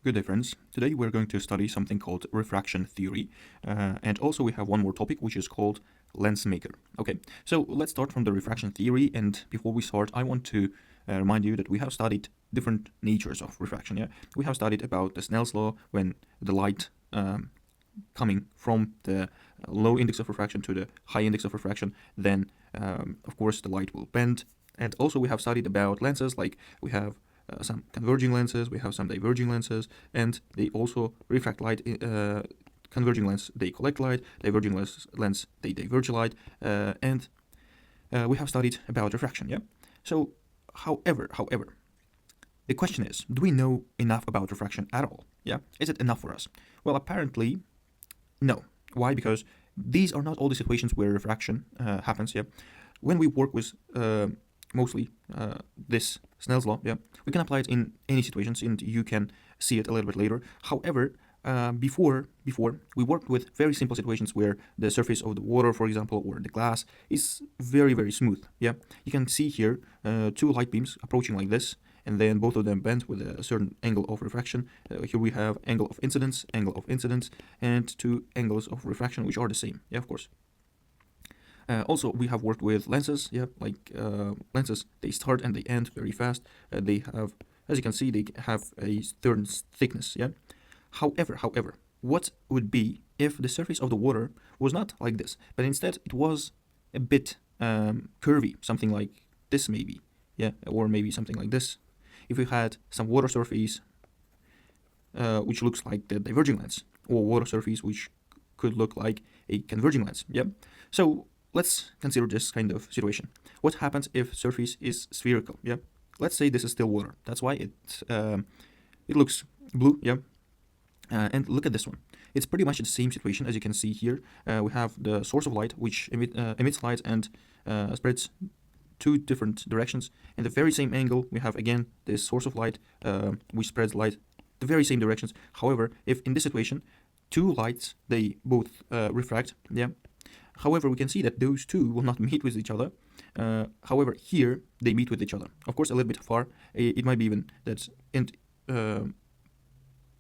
Good day, friends. Today we're going to study something called refraction theory, and also we have one more topic which is called lens maker. Okay, so let's start from the refraction theory, and before we start, I want to remind you that we have studied different natures of refraction. Yeah, we have studied about the Snell's law when the light coming from the low index of refraction to the high index of refraction, then of course the light will bend. And also we have studied about lenses, like we have some converging lenses, we have some diverging lenses, and they also refract light. Converging lens, they collect light, diverging lens, they diverge light, and we have studied about refraction, yeah? So, however, the question is, do we know enough about refraction at all? Yeah, is it enough for us? Well, apparently, no. Why? Because these are not all the situations where refraction happens, yeah? When we work with mostly this Snell's law, yeah, we can apply it in any situations, and you can see it a little bit later. However, before we worked with very simple situations where the surface of the water, for example, or the glass is very smooth. Yeah, you can see here two light beams approaching like this, and then both of them bend with a certain angle of refraction. Here we have angle of incidence, and two angles of refraction, which are the same. Yeah, of course. Also, we have worked with lenses, yeah, like lenses, they start and they end very fast. They have, as you can see, they have a certain thickness, yeah. However, what would be if the surface of the water was not like this, but instead it was a bit curvy, something like this maybe, yeah, or maybe something like this. If we had some water surface which looks like the diverging lens, or water surface which could look like a converging lens, yeah. So let's consider this kind of situation. What happens if surface is spherical? Yeah, let's say this is still water. That's why it looks blue. Yeah, and look at this one. It's pretty much the same situation as you can see here. We have the source of light which emits light and spreads two different directions. In the very same angle, we have again this source of light which spreads light the very same directions. However, if in this situation two lights they both refract, yeah. However, we can see that those two will not meet with each other. However, here they meet with each other. Of course, a little bit far. It might be even that, and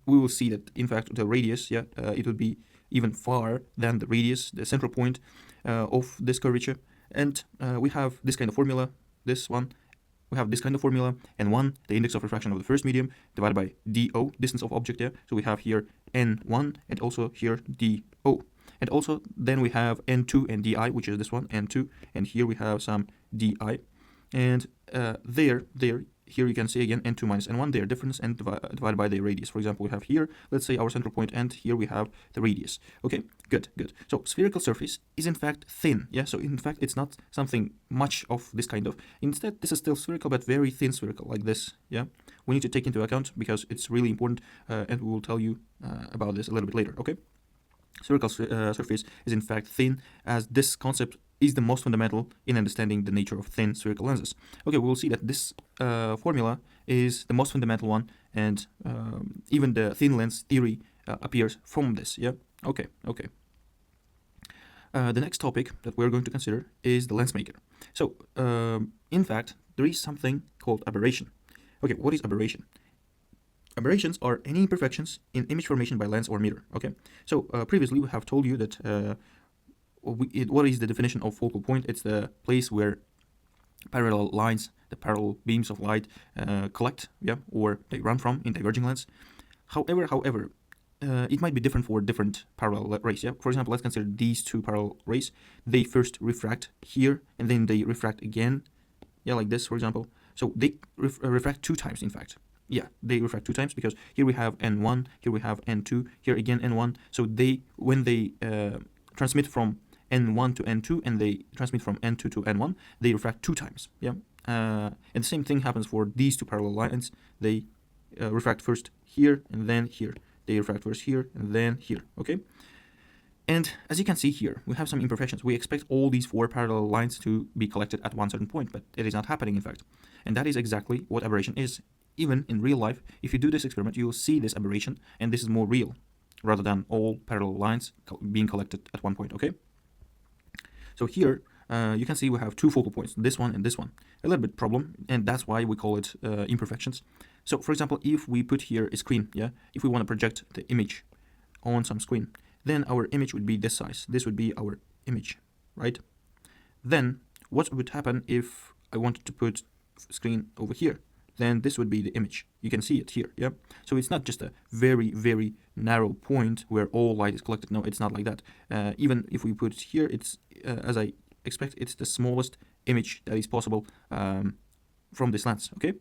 we will see that in fact the radius, yeah, it would be even far than the radius, the central point of this curvature. And we have this kind of formula. This one, we have this kind of formula, n1, the index of refraction of the first medium, divided by do, distance of object. Yeah, so we have here n1 and also here do. And also then we have n2 and di, which is this one, n2, and here we have some di. And here you can see again n2 minus n1, their difference, and divided by their radius. For example, we have here, let's say our central point, and here we have the radius. Okay, good. So spherical surface is in fact thin, yeah, so in fact it's not something much of this kind of. Instead, this is still spherical, but very thin spherical, like this, yeah. We need to take into account because it's really important, and we will tell you about this a little bit later, okay? Spherical surface is in fact thin, as this concept is the most fundamental in understanding the nature of thin spherical lenses. Okay, we will see that this formula is the most fundamental one, and even the thin lens theory appears from this, yeah? Okay. The next topic that we're going to consider is the lens maker. So, in fact, there is something called aberration. Okay, what is aberration? Aberrations are any imperfections in image formation by lens or mirror. Okay, so previously we have told you that what is the definition of focal point? It's the place where parallel lines, the parallel beams of light collect, yeah, or they run from in diverging lens. However, it might be different for different parallel rays. Yeah, for example, let's consider these two parallel rays. They first refract here, and then they refract again, yeah, like this, for example. So they refract two times, in fact. Yeah, they refract two times because here we have n1, here we have n2, here again n1. So when they transmit from n1 to n2 and they transmit from n2 to n1, they refract two times. Yeah, and the same thing happens for these two parallel lines. They refract first here and then here. They refract first here and then here. Okay. And as you can see here, we have some imperfections. We expect all these four parallel lines to be collected at one certain point, but it is not happening, in fact. And that is exactly what aberration is. Even in real life, if you do this experiment, you will see this aberration, and this is more real, rather than all parallel lines being collected at one point, okay? So here, you can see we have two focal points, this one and this one. A little bit problem, and that's why we call it imperfections. So for example, if we put here a screen, yeah, if we want to project the image on some screen, then our image would be this size. This would be our image, right? Then what would happen if I wanted to put screen over here? Then this would be the image. You can see it here, yeah? So it's not just a very, very narrow point where all light is collected. No, it's not like that. Even if we put it here, it's, as I expect, it's the smallest image that is possible from this lens, okay?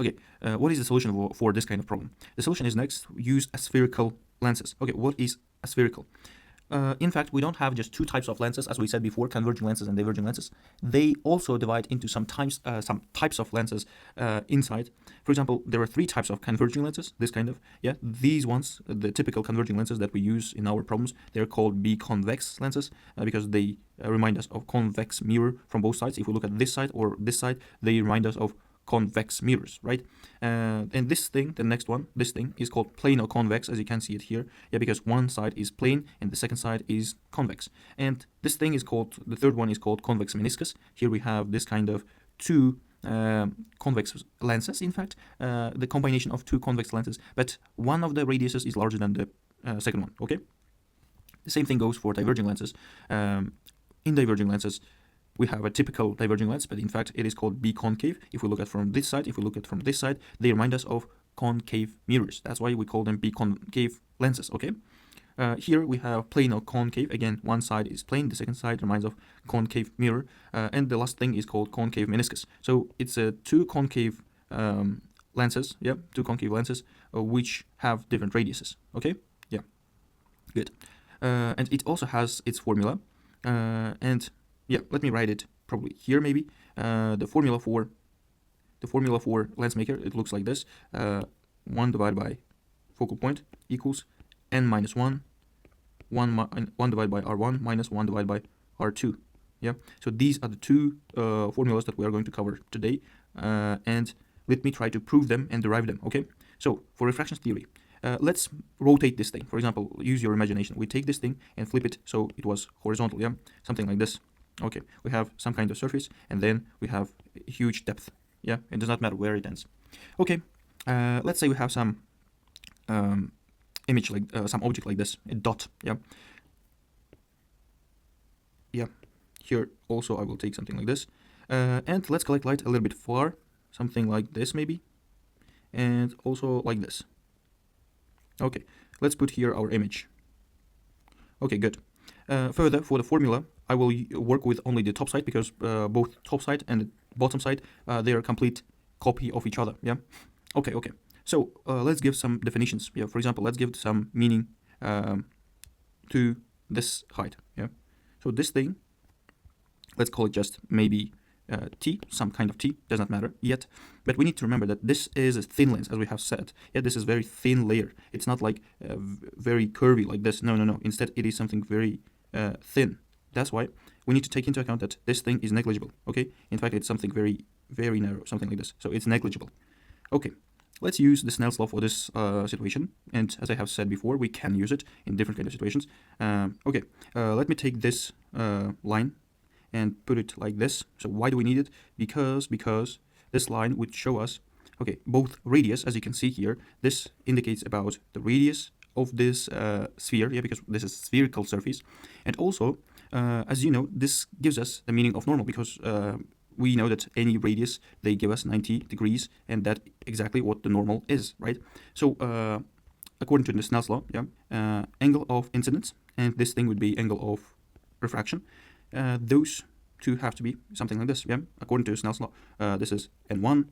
Okay, what is the solution for this kind of problem? The solution is next, use aspherical lenses. Okay, what is aspherical? In fact, we don't have just two types of lenses, as we said before, converging lenses and diverging lenses. They also divide into some types of lenses inside. For example, there are three types of converging lenses, this kind of, yeah. These ones, the typical converging lenses that we use in our problems, they're called biconvex lenses because they remind us of convex mirror from both sides. If we look at this side or this side, they remind us of convex mirrors, right? And this thing, the next one, this thing is called plano convex, as you can see it here. Yeah, because one side is plane and the second side is convex. And this thing is called, the third one is called convex meniscus. Here we have this kind of two convex lenses, in fact, the combination of two convex lenses, but one of the radiuses is larger than the second one, okay? The same thing goes for diverging lenses. In diverging lenses, we have a typical diverging lens, but in fact it is called biconcave. If we look at from this side, if we look at from this side, they remind us of concave mirrors. That's why we call them biconcave lenses, okay? Here we have plano concave. Again, one side is plane, the second side reminds of concave mirror. And the last thing is called concave meniscus. So it's two concave lenses, yeah, two concave lenses, which have different radiuses, okay? Yeah, good. And it also has its formula, and yeah, let me write it probably here maybe. The formula for lens maker, it looks like this. 1 divided by focal point equals n minus 1, 1 divided by r1 minus 1 divided by r2. Yeah, so these are the two formulas that we are going to cover today. And let me try to prove them and derive them, okay? So for refraction theory, let's rotate this thing. For example, use your imagination. We take this thing and flip it so it was horizontal, yeah? Something like this. Okay, we have some kind of surface, and then we have a huge depth. Yeah, it does not matter where it ends. Okay, let's say we have some image like some object like this, a dot. Yeah, yeah. Here also I will take something like this, and let's collect light a little bit far, something like this maybe, and also like this. Okay, let's put here our image. Okay, good. Further, for the formula, I will work with only the top side because both top side and the bottom side, they are a complete copy of each other, yeah? Okay. So let's give some definitions. Yeah, for example, let's give some meaning to this height, yeah? So this thing, let's call it just maybe T, some kind of T, does not matter yet. But we need to remember that this is a thin lens, as we have said. Yeah, this is very thin layer. It's not like very curvy like this. No. Instead, it is something very thin. That's why we need to take into account that this thing is negligible, okay? In fact, it's something very, very narrow, something like this. So it's negligible. Okay, let's use the Snell's law for this situation. And as I have said before, we can use it in different kind of situations. Okay, let me take this line and put it like this. So why do we need it? Because this line would show us, okay, both radius, as you can see here, this indicates about the radius of this sphere, yeah, because this is spherical surface. And also, as you know, this gives us the meaning of normal because we know that any radius, they give us 90 degrees, and that exactly what the normal is, right? So according to the Snell's law, yeah, angle of incidence, and this thing would be angle of refraction. Those two have to be something like this, yeah? According to Snell's law, this is n1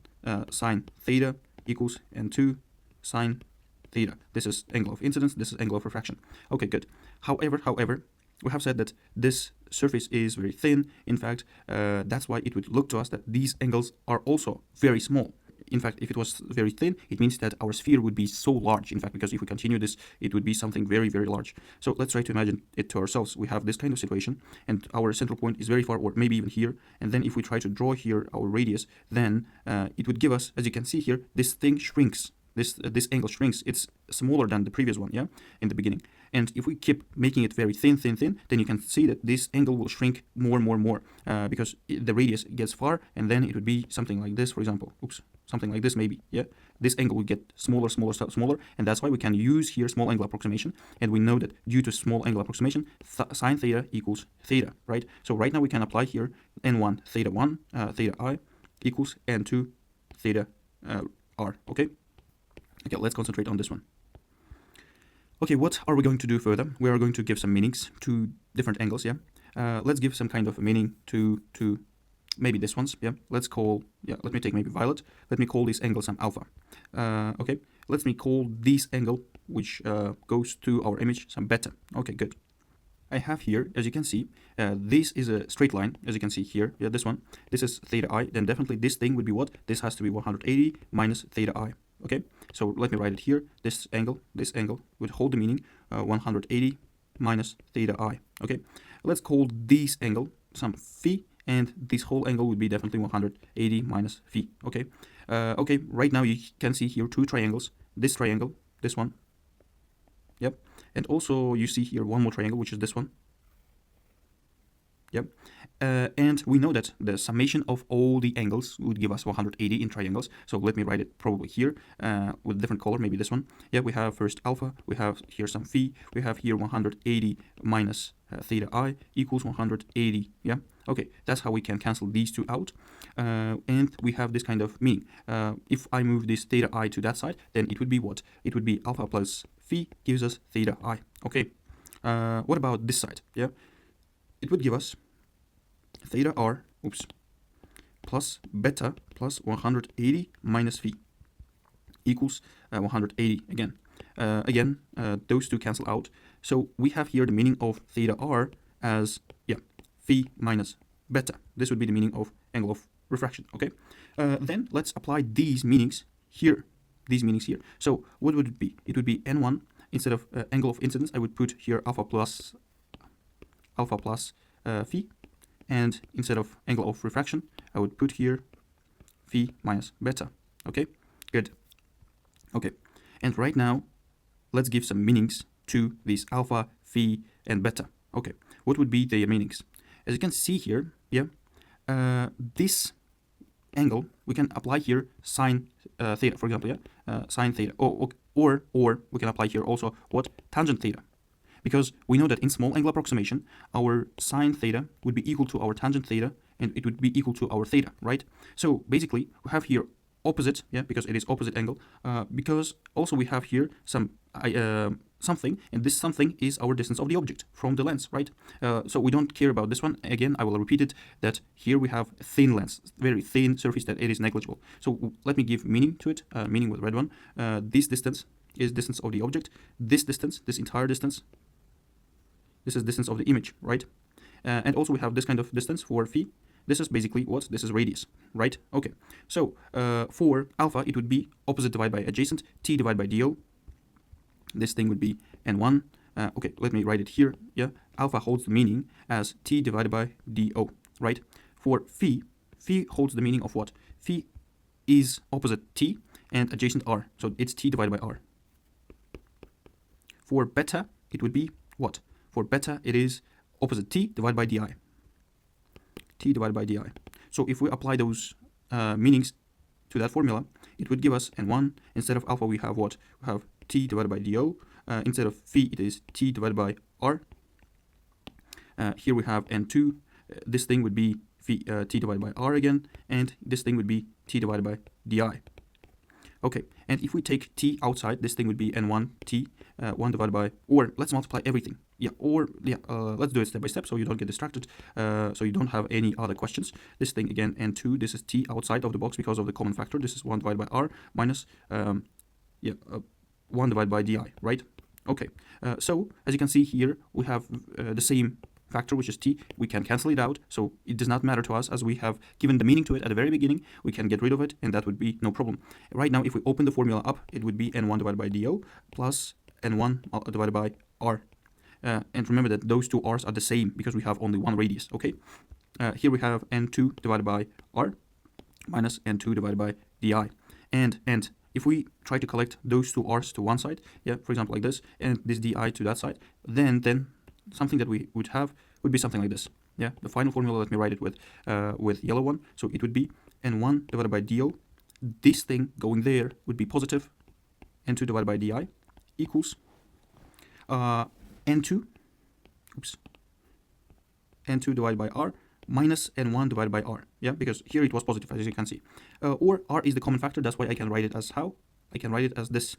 sine theta equals n2 sine theta. This is angle of incidence, this is angle of refraction. Okay, good. However, we have said that this surface is very thin. In fact, that's why it would look to us that these angles are also very small. In fact, if it was very thin, it means that our sphere would be so large. In fact, because if we continue this, it would be something very, very large. So let's try to imagine it to ourselves. We have this kind of situation, and our central point is very far, or maybe even here. And then if we try to draw here our radius, then it would give us, as you can see here, this thing shrinks. This angle shrinks. It's smaller than the previous one, yeah, in the beginning. And if we keep making it very thin, then you can see that this angle will shrink more, because the radius gets far, and then it would be something like this, for example. Oops, something like this maybe, yeah? This angle will get smaller, smaller, smaller, and that's why we can use here small angle approximation, and we know that due to small angle approximation, sine theta equals theta, right? So right now we can apply here n1 theta 1 theta I equals n2 theta r, okay? Okay, let's concentrate on this one. Okay, what are we going to do further? We are going to give some meanings to different angles, yeah? Let's give some kind of a meaning to maybe this ones, yeah? Let's call, yeah, let me take maybe violet. Let me call this angle some alpha. Okay, let me call this angle, which goes to our image, some beta. Okay, good. I have here, as you can see, this is a straight line, as you can see here, yeah, this one. This is theta I, then definitely this thing would be what? This has to be 180 minus theta I. Okay, so let me write it here. This angle would hold the meaning 180 minus theta I. Okay, let's call this angle some phi, and this whole angle would be definitely 180 minus phi. Okay, okay. Right now you can see here two triangles. This triangle, this one. Yep, and also you see here one more triangle, which is this one. Yep. And we know that the summation of all the angles would give us 180 in triangles. So let me write it probably here with a different color, maybe this one. Yeah, we have first alpha, we have here some phi, we have here 180 minus theta I equals 180. Yeah, okay, that's how we can cancel these two out. And we have this kind of meaning. If I move this theta I to that side, then it would be what? It would be alpha plus phi gives us theta I. Okay, what about this side? Yeah, it would give us theta r, plus beta plus 180 minus phi equals 180 again. Those two cancel out. So we have here the meaning of theta r as, yeah, phi minus beta. This would be the meaning of angle of refraction, okay? Then let's apply these meanings here. So what would it be? It would be n1, instead of angle of incidence, I would put here alpha plus phi, and instead of angle of refraction, I would put here phi minus beta. Okay, good. Okay, and right now, let's give some meanings to these alpha, phi, and beta. Okay, what would be their meanings? As you can see here, yeah, this angle, we can apply here sine theta, for example, yeah, sine theta, or we can apply here also what? Tangent theta. Because we know that in small angle approximation, our sine theta would be equal to our tangent theta, and it would be equal to our theta, right? So basically, we have here opposite, yeah, because it is opposite angle, because also we have here some something, and this something is our distance of the object from the lens, right? So we don't care about this one. Again, I will repeat it, that here we have thin lens, very thin surface, that it is negligible. So let me give meaning to it, meaning with red one. This distance is distance of the object. This distance, this entire distance, this is distance of the image, right? And also we have this kind of distance for phi. This is basically what? This is radius, right? Okay, so for alpha, it would be opposite divided by adjacent, t divided by do. This thing would be n1. Okay, let me write it here, yeah? Alpha holds the meaning as t divided by do, right? For phi holds the meaning of what? Phi is opposite t and adjacent r, so it's t divided by r. For beta, it would be what? For beta, it is opposite t divided by di. T divided by di. So if we apply those meanings to that formula, it would give us n1. Instead of alpha, we have what? We have t divided by do. Instead of phi, it is t divided by r. Here we have n2. This thing would be phi, t divided by r again, and this thing would be t divided by di. Okay, and if we take t outside, this thing would be n1 t, 1 divided by, or let's multiply everything. Yeah, or yeah, let's do it step by step so you don't get distracted, so you don't have any other questions. This thing again, n2, this is t outside of the box because of the common factor. This is 1 divided by r minus, 1 divided by di, right? Okay, so as you can see here, we have the same factor, which is t. We can cancel it out, so it does not matter to us, as we have given the meaning to it at the very beginning. We can get rid of it, and that would be no problem. Right now, if we open the formula up, it would be n1 divided by do plus n1 divided by r. And remember that those two r's are the same because we have only one radius, okay? Here we have n2 divided by r minus n2 divided by di. And if we try to collect those two r's to one side, yeah, for example like this, and this di to that side, then something that we would have would be something like this. Yeah, the final formula, let me write it with yellow one. So it would be n1 divided by do this thing going there would be positive n2 divided by di equals n2, oops, n2 divided by r minus n1 divided by r, yeah, because here it was positive, as you can see. Or r is the common factor, that's why I can write it as how? I can write it as this.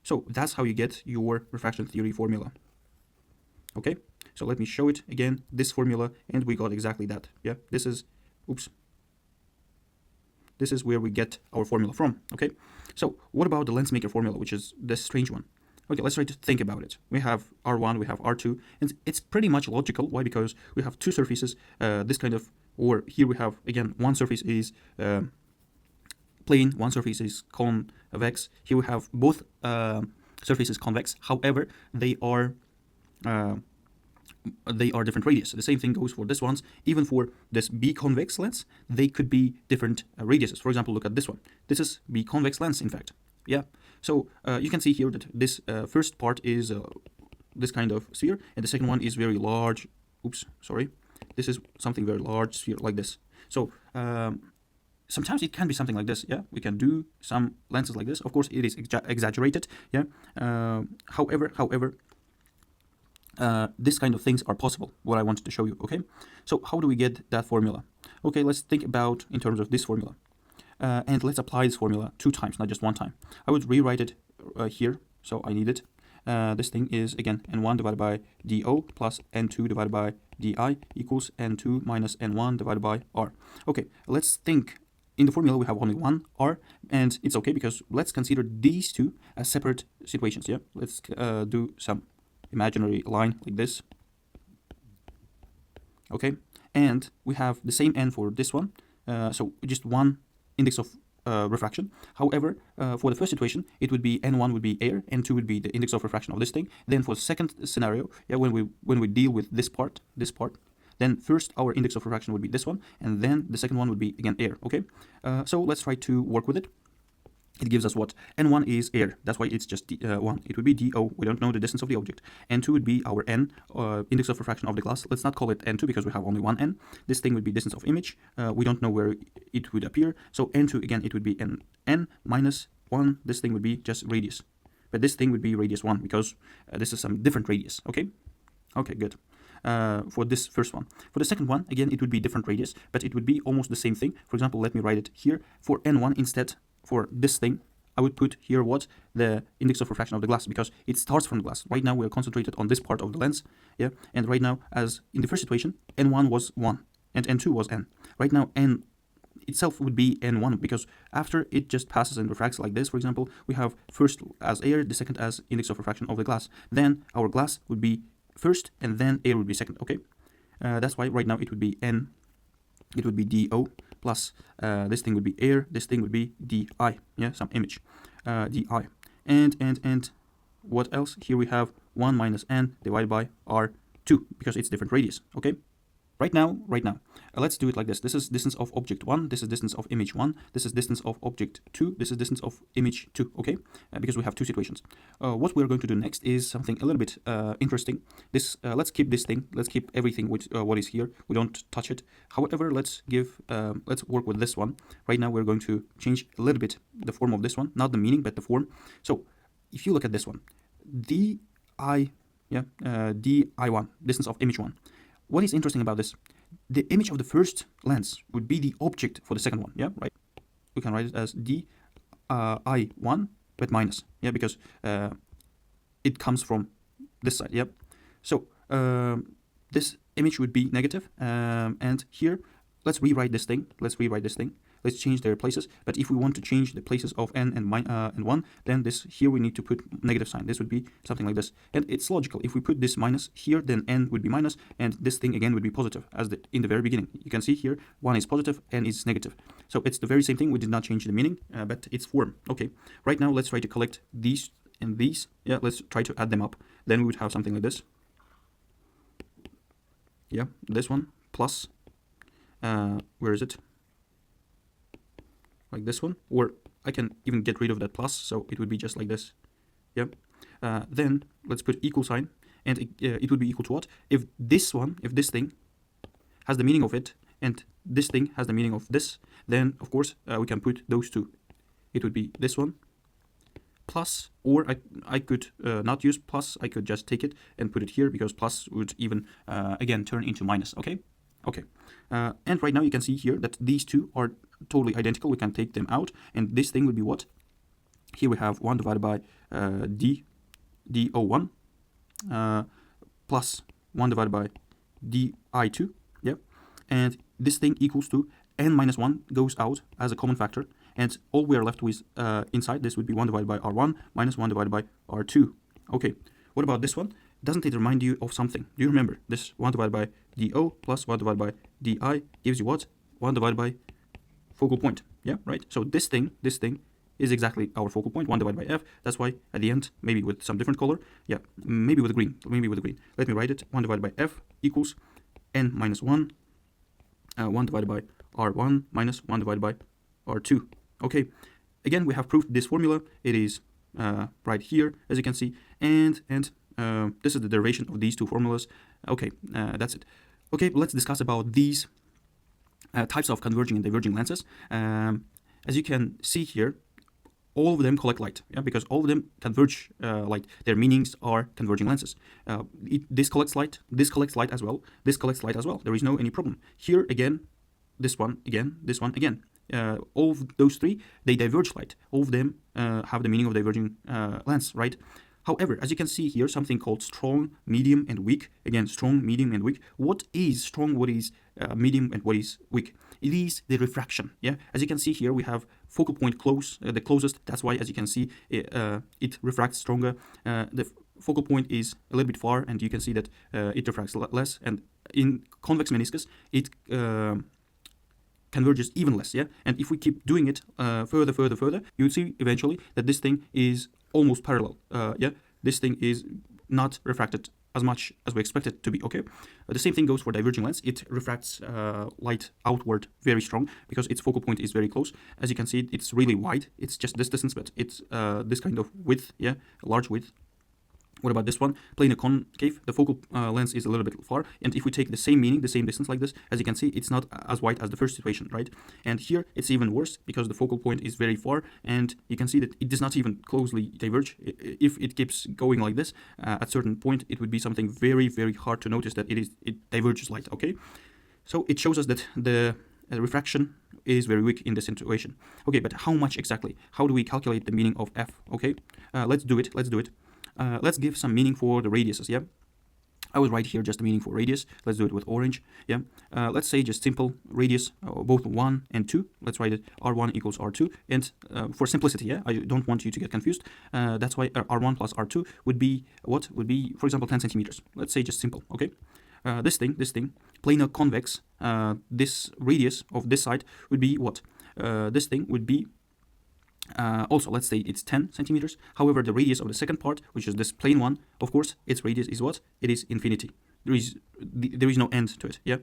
So that's how you get your refraction theory formula. Okay, so let me show it again, this formula, and we got exactly that. Yeah, this is, oops, this is where we get our formula from. Okay, so what about the lens maker formula, which is this strange one? Okay, let's try to think about it. We have R1, we have R2, and it's pretty much logical. Why? Because we have two surfaces, this kind of, or here we have, again, one surface is plane, one surface is convex. Here we have both surfaces convex. However, they are different radius. The same thing goes for this ones. Even for this B convex lens, they could be different radiuses. For example, look at this one. This is B convex lens, in fact. Yeah. So you can see here that this first part is this kind of sphere, and the second one is very large. Oops, sorry. This is something very large sphere like this. So sometimes it can be something like this. Yeah, we can do some lenses like this. Of course, it is exaggerated. Yeah. However, this kind of things are possible, what I wanted to show you, okay? So how do we get that formula? Okay, let's think about in terms of this formula. And let's apply this formula 2 times, not just 1 time. I would rewrite it here, so I need it. This thing is, again, n1 divided by do plus n2 divided by di equals n2 minus n1 divided by r. Okay, let's think. In the formula, we have only one r, and it's okay because let's consider these two as separate situations, yeah? Let's do some imaginary line like this. Okay, and we have the same n for this one, so just one index of refraction. However, for the first situation, it would be n1 would be air, n2 would be the index of refraction of this thing. Then for the second scenario, yeah, when we deal with this part, then first our index of refraction would be this one, and then the second one would be again air. Okay, so let's try to work with it. It gives us what? N1 is air, that's why it's just 1. It would be dO, we don't know the distance of the object. N2 would be our n, index of refraction of the glass. Let's not call it N2 because we have only one n. This thing would be distance of image. We don't know where it would appear. So N2, again, it would be n minus 1. This thing would be just radius. But this thing would be radius 1 because this is some different radius, okay? Okay, good. For this first one. For the second one, again, it would be different radius, but it would be almost the same thing. For example, let me write it here. For N1 instead, for this thing, I would put here what? The index of refraction of the glass, because it starts from the glass. Right now we are concentrated on this part of the lens, yeah? And right now, as in the first situation, N1 was 1 and N2 was N. Right now, N itself would be N1 because after it just passes and refracts like this, for example, we have first as air, the second as index of refraction of the glass. Then our glass would be first and then air would be second, okay? That's why right now it would be N, it would be dO plus this thing would be air, this thing would be di, yeah, some image, di. And what else? Here we have 1 minus n divided by r2 because it's different radius, okay? Right now, let's do it like this. This is distance of object 1, this is distance of image 1, this is distance of object 2, this is distance of image 2, okay? Because we have two situations. What we're going to do next is something a little bit interesting. This let's keep this thing, let's keep everything with what is here. We don't touch it. However, let's work with this one. Right now, we're going to change a little bit the form of this one, not the meaning, but the form. So, if you look at this one, di, yeah, di1, distance of image 1. What is interesting about this? The image of the first lens would be the object for the second one, yeah, right? We can write it as I1, but minus, yeah, because it comes from this side, yeah? So this image would be negative, and here, let's rewrite this thing, let's change their places. But if we want to change the places of n and 1, then this here we need to put negative sign. This would be something like this. And it's logical. If we put this minus here, then n would be minus, and this thing again would be positive, as in the very beginning. You can see here, 1 is positive, n is negative. So it's the very same thing. We did not change the meaning, but its form. Okay, right now let's try to collect these and these. Yeah, let's try to add them up. Then we would have something like this. Yeah, this one, plus, where is it? Like this one, or I can even get rid of that plus, so it would be just like this. Yep. Then let's put equal sign, and it would be equal to what? If this thing has the meaning of it, and this thing has the meaning of this, then of course we can put those two. It would be this one plus, or I could not use plus, I could just take it and put it here, because plus would even again turn into minus. Okay. And right now you can see here that these two are totally identical. We can take them out, and this thing would be what? Here we have 1 divided by dO1 plus 1 divided by dI2, yeah, and this thing equals to n minus 1 goes out as a common factor, and all we are left with inside this would be 1 divided by R1 minus 1 divided by R2. Okay, what about this one? Doesn't it remind you of something? Do you remember this 1 divided by dO plus 1 divided by dI gives you what? 1 divided by focal point, yeah, right? So this thing is exactly our focal point, 1 divided by f. That's why at the end, maybe with some different color, yeah, maybe with green, Let me write it. 1 divided by f equals n minus 1, 1 divided by R1 minus 1 divided by R2. Okay, again, we have proved this formula. It is right here, as you can see, and this is the derivation of these two formulas. Okay, that's it. Okay, let's discuss about these types of converging and diverging lenses. As you can see here, all of them collect light, yeah, because all of them converge light. Their meanings are converging lenses. This collects light as well, this collects light as well. There is no any problem. Here again, this one again, this one again. All of those three, they diverge light. All of them have the meaning of diverging lens, right? However, as you can see here, something called strong, medium, and weak. Again, strong, medium, and weak. What is strong, what is medium, and what is weak? It is the refraction, yeah? As you can see here, we have focal point close, the closest. That's why, as you can see, it refracts stronger. The focal point is a little bit far, and you can see that it refracts less. And in convex meniscus, it converges even less, yeah? And if we keep doing it further, you'll see eventually that this thing is almost parallel, yeah? This thing is not refracted as much as we expect it to be, okay? The same thing goes for diverging lens. It refracts light outward very strong because its focal point is very close. As you can see, it's really wide. It's just this distance, but it's this kind of width, yeah? A large width. What about this one? Planar concave, the focal length is a little bit far, and if we take the same meaning, the same distance like this, as you can see, it's not as wide as the first situation, right? And here, it's even worse, because the focal point is very far, and you can see that it does not even closely diverge. If it keeps going like this, at a certain point, it would be something very, very hard to notice that it diverges light, okay? So it shows us that the refraction is very weak in this situation. Okay, but how much exactly? How do we calculate the meaning of f, okay? Let's do it. Let's give some meaning for the radiuses, yeah? I will write here just the meaning for radius. Let's do it with orange, yeah? Let's say just simple radius, both 1 and 2. Let's write it R1 equals R2. And for simplicity, yeah, I don't want you to get confused. That's why R1 plus R2 would be what? Would be, for example, 10 centimeters. Let's say just simple, okay? This thing, planar convex, this radius of this side would be what? This thing would be also, let's say it's 10 centimeters. However, the radius of the second part, which is this plane one, of course, its radius is what? It is infinity. There is no end to it, yeah?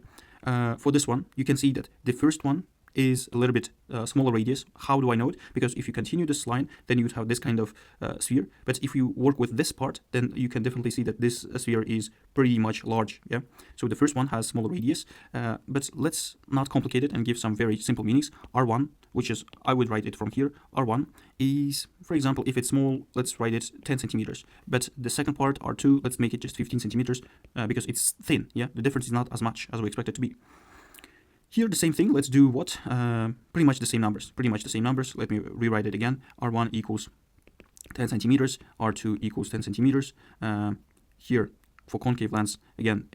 For this one, you can see that the first one is a little bit smaller radius. How do I know it? Because if you continue this line, then you would have this kind of sphere. But if you work with this part, then you can definitely see that this sphere is pretty much large, yeah? So the first one has smaller radius, but let's not complicate it and give some very simple meanings. R1, which is, I would write it from here, R1 is, for example, if it's small, let's write it 10 centimeters. But the second part, R2, let's make it just 15 centimeters because it's thin, yeah? The difference is not as much as we expect it to be. Here, the same thing. Let's do what? Pretty much the same numbers. Let me rewrite it again. R1 equals 10 centimeters. R2 equals 10 centimeters. Here, for concave lens, again,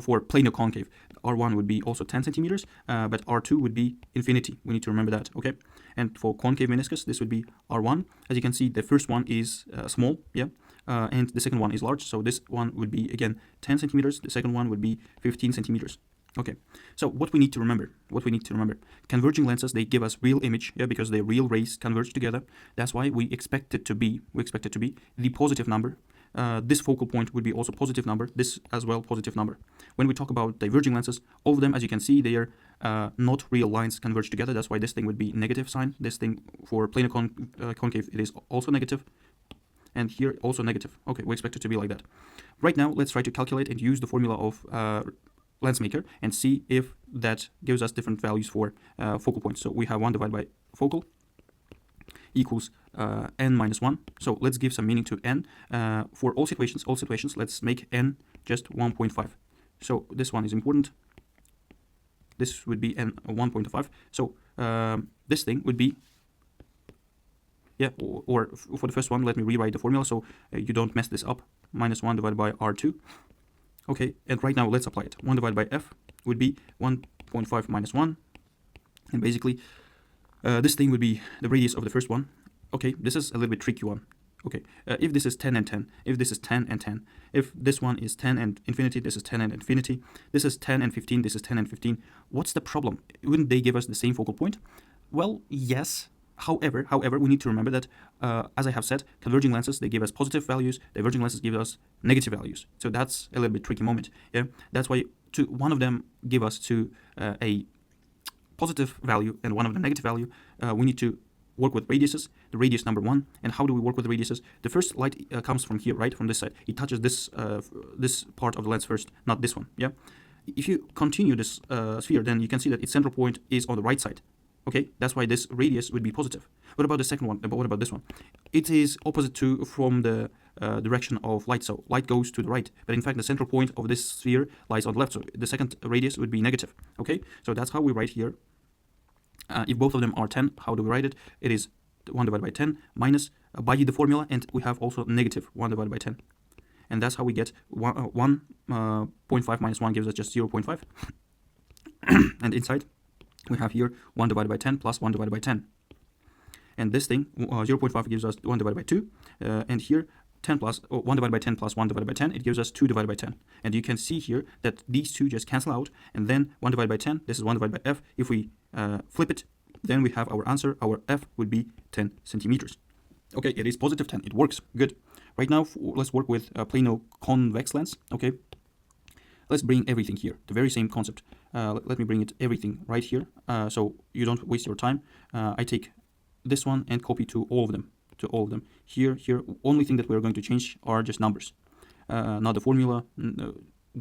for planar concave, R1 would be also 10 centimeters, but R2 would be infinity. We need to remember that, okay? And for concave meniscus, this would be R1. As you can see, the first one is small, yeah? And the second one is large. So this one would be, again, 10 centimeters. The second one would be 15 centimeters. Okay, so what we need to remember, converging lenses, they give us real image, yeah, because their real rays converge together. That's why we expect it to be the positive number. This focal point would be also positive number, this as well positive number. When we talk about diverging lenses, all of them, as you can see, they are not real lines converge together. That's why this thing would be negative sign. This thing for planar concave, it is also negative. And here also negative. Okay, we expect it to be like that. Right now, let's try to calculate and use the formula of lens maker and see if that gives us different values for focal points. So we have 1 divided by focal equals n minus 1. So let's give some meaning to n. For all situations, let's make n just 1.5. So this one is important. This would be n 1.5. So this thing would be, yeah, or for the first one, let me rewrite the formula so you don't mess this up. Minus 1 divided by R2. Okay, and right now let's apply it. 1 divided by f would be 1.5 minus 1. And basically, this thing would be the radius of the first one. Okay, this is a little bit tricky one. Okay, if this is 10 and 10, if this is 10 and 10, if this one is 10 and infinity, this is 10 and infinity, this is 10 and 15, this is 10 and 15, what's the problem? Wouldn't they give us the same focal point? Well, yes. However, we need to remember that, as I have said, converging lenses, they give us positive values, diverging lenses give us negative values. So that's a little bit tricky moment. Yeah, that's why one of them give us to a positive value and one of the negative value. We need to work with radiuses, the radius number 1. And how do we work with radiuses? The first light comes from here, right, from this side. It touches this this part of the lens first, not this one. Yeah. If you continue this sphere, then you can see that its central point is on the right side. Okay, that's why this radius would be positive. What about the second one? What about this one? It is opposite to from the direction of light, so light goes to the right. But in fact, the central point of this sphere lies on the left, so the second radius would be negative. Okay, so that's how we write here. If both of them are 10, how do we write it? It is 1 divided by 10 minus, by the formula, and we have also negative 1 divided by 10. And that's how we get 1.5 minus 1 gives us just 0.5. And inside, we have here 1 divided by 10 plus 1 divided by 10. And this thing, 0.5 gives us 1 divided by 2. And here, 10 plus 1 divided by 10 plus 1 divided by 10, it gives us 2 divided by 10. And you can see here that these two just cancel out. And then 1 divided by 10, this is 1 divided by f. If we flip it, then we have our answer. Our f would be 10 centimeters. Okay, it is positive 10. It works. Good. Right now, let's work with plano convex lens. Okay. Let's bring everything here, the very same concept. Let me bring it everything right here, so you don't waste your time. I take this one and copy to all of them. Here. Only thing that we're going to change are just numbers, not the formula.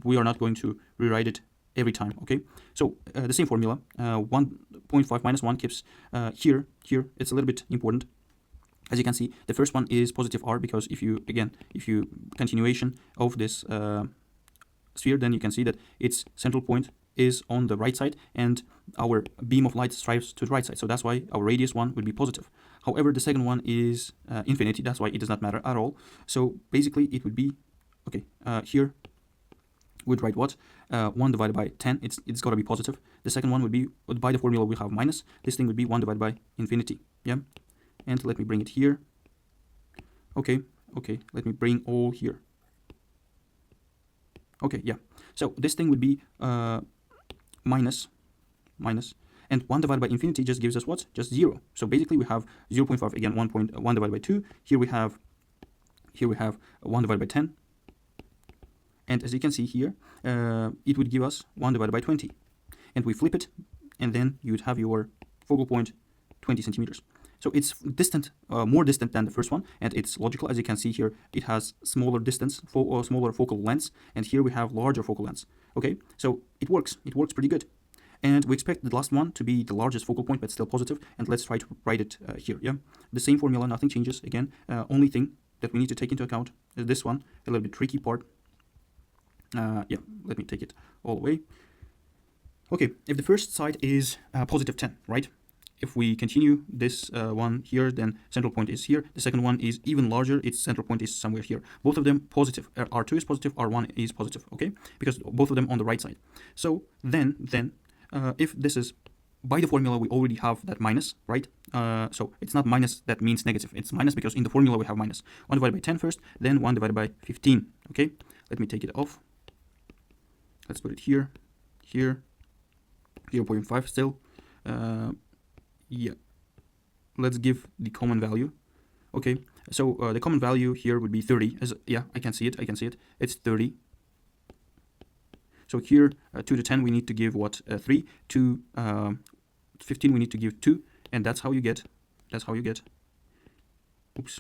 We are not going to rewrite it every time. Okay, so the same formula. 1.5 minus 1 keeps here. It's a little bit important. As you can see, the first one is positive r, because if you continuation of this sphere, then you can see that its central point is on the right side and our beam of light strives to the right side. So that's why our radius one would be positive. However, the second one is infinity. That's why it does not matter at all. So basically it would be, okay, here we'd write what? 1 divided by 10. It's got to be positive. The second one would be, by the formula we have minus. This thing would be 1 divided by infinity. Yeah. And let me bring it here. Okay. Let me bring all here. Okay, yeah. So this thing would be minus, and 1 divided by infinity just gives us what? Just 0. So basically we have 0.5 again, 1 divided by 2. Here we have 1 divided by 10. And as you can see here, it would give us 1 divided by 20. And we flip it, and then you would have your focal point 20 centimeters. So it's distant, more distant than the first one, and it's logical. As you can see here, it has smaller distance, smaller focal lengths, and here we have larger focal lengths. Okay, so it works pretty good. And we expect the last one to be the largest focal point, but still positive, and let's try to write it here, yeah? The same formula, nothing changes. Again, only thing that we need to take into account is this one, a little bit tricky part. Yeah, let me take it all the way. Okay, if the first side is positive 10, right? If we continue this one here, then central point is here. The second one is even larger. Its central point is somewhere here. Both of them positive. R2 is positive, R1 is positive, okay? Because both of them on the right side. So then if this is, by the formula, we already have that minus, right? So it's not minus that means negative. It's minus because in the formula we have minus. 1 divided by 10 first, then 1 divided by 15, okay? Let me take it off. Let's put it here, 0.5 still. Yeah, let's give the common value. Okay, so the common value here would be 30. Yeah, I can see it. It's 30. So here, 2 to 10, we need to give what? 3. To 15, we need to give 2, and that's how you get. Oops.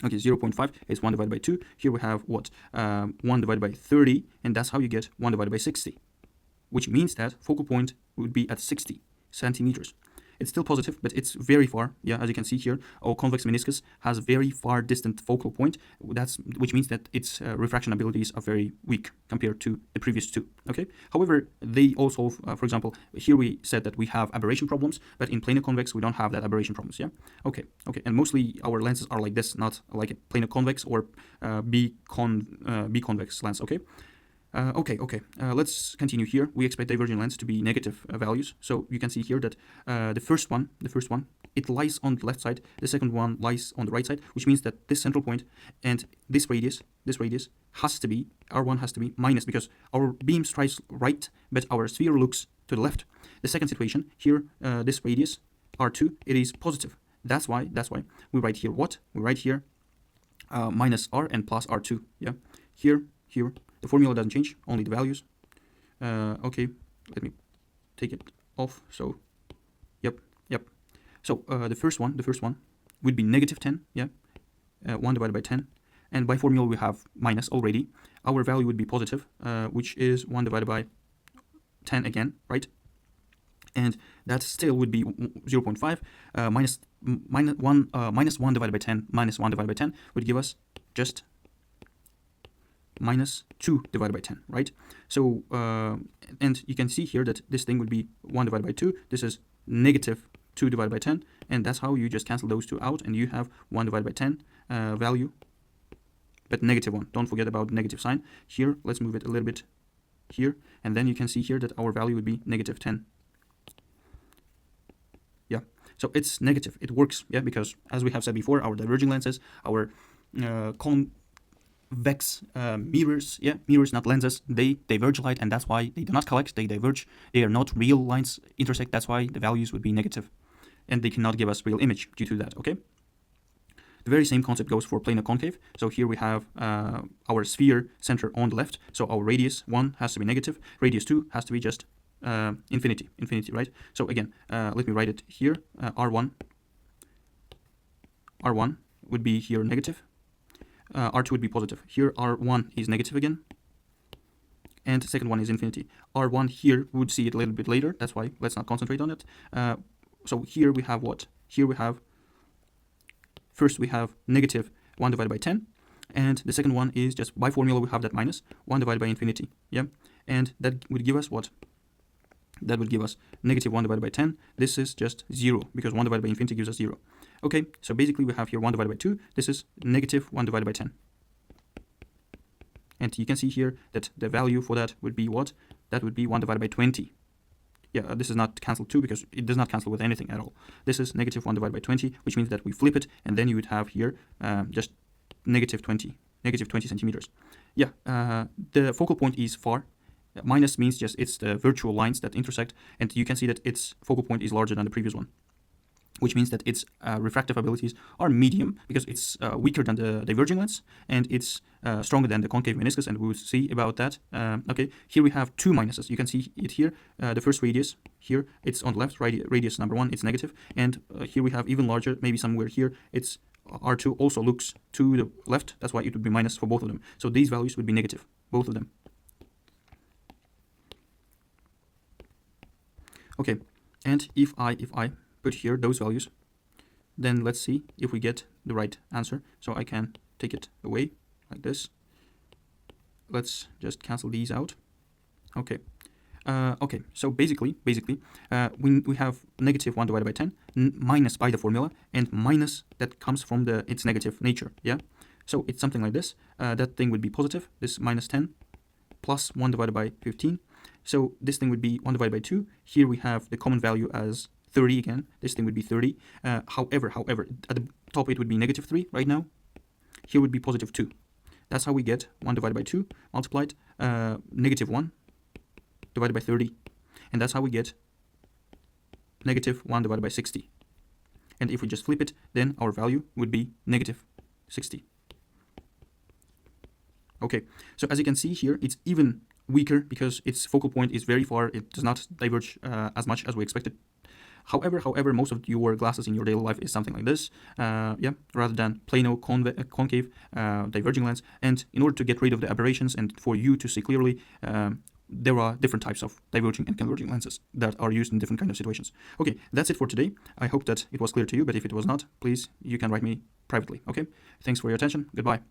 Okay, 0.5 is 1 divided by 2. Here we have what? 1 divided by 30, and that's how you get 1 divided by 60, which means that focal point would be at 60 centimeters. It's still positive, but it's very far. Yeah, as you can see here, our convex meniscus has very far distant focal point. Which means that its refraction abilities are very weak compared to the previous two. Okay. However, they also, for example, here we said that we have aberration problems, but in planar convex we don't have that aberration problems. Yeah. Okay. Okay. And mostly our lenses are like this, not like a planar convex or B convex lens. Okay. Okay. Let's continue here. We expect diverging lens to be negative values. So you can see here that the first one, it lies on the left side. The second one lies on the right side, which means that this central point and this radius has to be, R1 has to be minus, because our beam strikes right, but our sphere looks to the left. The second situation here, this radius, R2, it is positive. That's why we write here what? We write here minus R and plus R2. Yeah, here. The formula doesn't change, only the values. Okay, let me take it off. So, yep. So the first one would be negative 10. Yeah, 1 divided by 10, and by formula we have minus already. Our value would be positive, which is 1 divided by 10 again, right? And that still would be 0.5 minus 1 divided by 10 minus 1 divided by 10 would give us just minus 2 divided by 10, right? So, and you can see here that this thing would be 1 divided by 2. This is negative 2 divided by 10. And that's how you just cancel those two out. And you have 1 divided by 10 value, but negative 1. Don't forget about negative sign. Here, let's move it a little bit here. And then you can see here that our value would be negative 10. Yeah. So it's negative. It works, yeah, because as we have said before, our diverging lenses, our convex mirrors, not lenses, they diverge light, and that's why they do not collect, they diverge. They are not real lines intersect, that's why the values would be negative, and they cannot give us real image due to that. Okay, the very same concept goes for planar concave. So here we have our sphere center on the left, so our radius 1 has to be negative, radius 2 has to be just infinity, right? So again, let me write it here. R1 would be here negative, R2 would be positive. Here R1 is negative again, and the second one is infinity. R1 here, we would see it a little bit later, that's why let's not concentrate on it. So here we have what? Here we have, first we have negative 1 divided by 10, and the second one is just by formula we have that minus 1 divided by infinity, yeah? And that would give us what? That would give us negative 1 divided by 10. This is just 0, because 1 divided by infinity gives us 0. Okay, so basically we have here 1 divided by 2. This is negative 1 divided by 10. And you can see here that the value for that would be what? That would be 1 divided by 20. Yeah, this is not cancelled too, because it does not cancel with anything at all. This is negative 1 divided by 20, which means that we flip it, and then you would have here just negative 20 centimeters. Yeah, the focal point is far. Minus means just it's the virtual lines that intersect, and you can see that its focal point is larger than the previous one, which means that its refractive abilities are medium, because it's weaker than the diverging lens, and it's stronger than the concave meniscus, and we will see about that. Okay, here we have two minuses. You can see it here. The first radius here, it's on the left, radius number 1, it's negative, and here we have even larger, maybe somewhere here, it's R2 also looks to the left, that's why it would be minus for both of them. So these values would be negative, both of them. Okay, and if I put here those values, then let's see if we get the right answer. So I can take it away like this. Let's just cancel these out. Okay. Okay, so basically, we have negative 1 divided by 10 minus by the formula, and minus that comes from its negative nature, yeah? So it's something like this. That thing would be positive, this minus 10, plus 1 divided by 15. So this thing would be 1 divided by 2. Here we have the common value as 30 again. This thing would be 30. However, at the top it would be negative 3 right now. Here would be positive 2. That's how we get 1 divided by 2 multiplied negative 1 divided by 30. And that's how we get negative 1 divided by 60. And if we just flip it, then our value would be negative 60. Okay, so as you can see here, it's even weaker because its focal point is very far. It does not diverge as much as we expected. However, most of your glasses in your daily life is something like this, yeah, rather than plano concave diverging lens. And in order to get rid of the aberrations and for you to see clearly, there are different types of diverging and converging lenses that are used in different kind of situations. Okay, that's it for today. I hope that it was clear to you, but if it was not, please, you can write me privately, okay? Thanks for your attention. Goodbye.